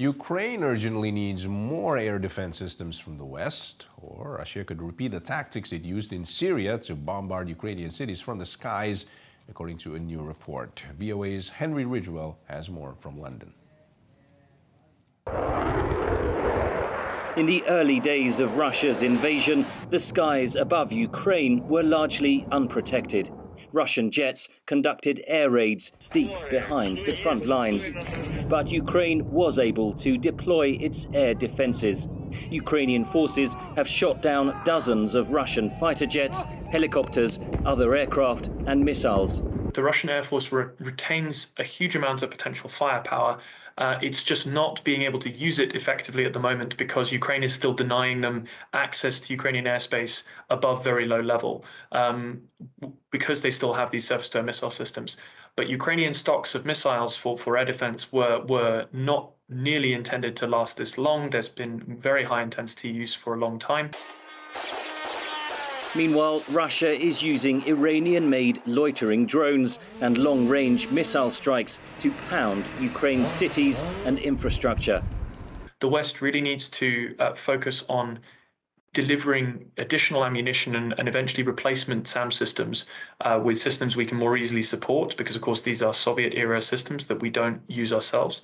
Ukraine urgently needs more air defense systems from the West, or Russia could repeat the tactics it used in Syria to bombard Ukrainian cities from the skies, according to a new report. VOA's Henry Ridgwell has more from London. In the early days of Russia's invasion, the skies above Ukraine were largely unprotected. Russian jets conducted air raids deep behind the front lines. But Ukraine was able to deploy its air defences. Ukrainian forces have shot down dozens of Russian fighter jets, helicopters, other aircraft and missiles. The Russian Air Force retains a huge amount of potential firepower. It's just not being able to use it effectively at the moment because Ukraine is still denying them access to Ukrainian airspace above very low level because they still have these surface-to-air missile systems. But Ukrainian stocks of missiles for air defense were not nearly intended to last this long. There's been very high intensity use for a long time. Meanwhile, Russia is using Iranian-made loitering drones and long-range missile strikes to pound Ukraine's cities and infrastructure. The West really needs to focus on delivering additional ammunition and eventually replacement SAM systems with systems we can more easily support, because, of course, these are Soviet-era systems that we don't use ourselves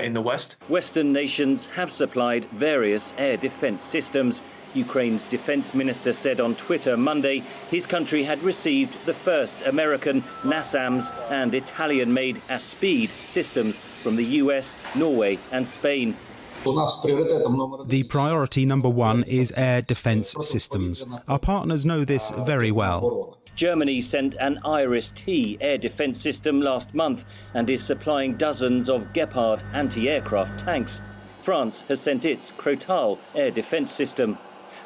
in the West. Western nations have supplied various air defense systems. Ukraine's defense minister said on Twitter Monday his country had received the first American NASAMS and Italian-made ASPEED systems from the US, Norway and Spain. The priority number one is air defense systems. Our partners know this very well. Germany sent an Iris-T air defense system last month and is supplying dozens of Gepard anti-aircraft tanks. France has sent its Crotale air defense system.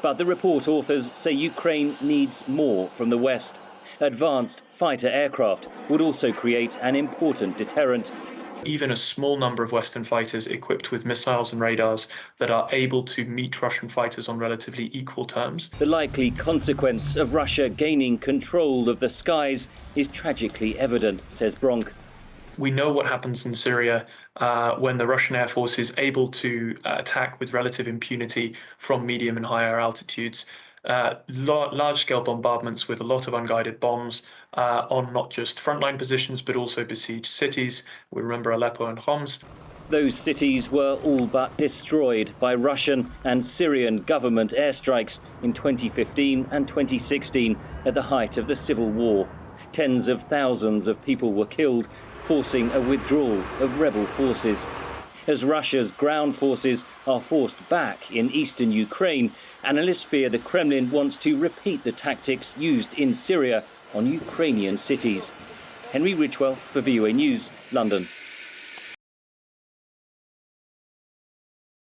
But the report authors say Ukraine needs more from the West. Advanced fighter aircraft would also create an important deterrent. Even a small number of Western fighters equipped with missiles and radars that are able to meet Russian fighters on relatively equal terms. The likely consequence of Russia gaining control of the skies is tragically evident, says Bronk. We know what happens in Syria when the Russian Air Force is able to attack with relative impunity from medium and higher altitudes. Large-scale bombardments with a lot of unguided bombs on not just frontline positions but also besieged cities. We remember Aleppo and Homs. Those cities were all but destroyed by Russian and Syrian government airstrikes in 2015 and 2016 at the height of the civil war. Tens of thousands of people were killed, forcing a withdrawal of rebel forces. As Russia's ground forces are forced back in eastern Ukraine, analysts fear the Kremlin wants to repeat the tactics used in Syria on Ukrainian cities. Henry Ridgwell for VOA News, London.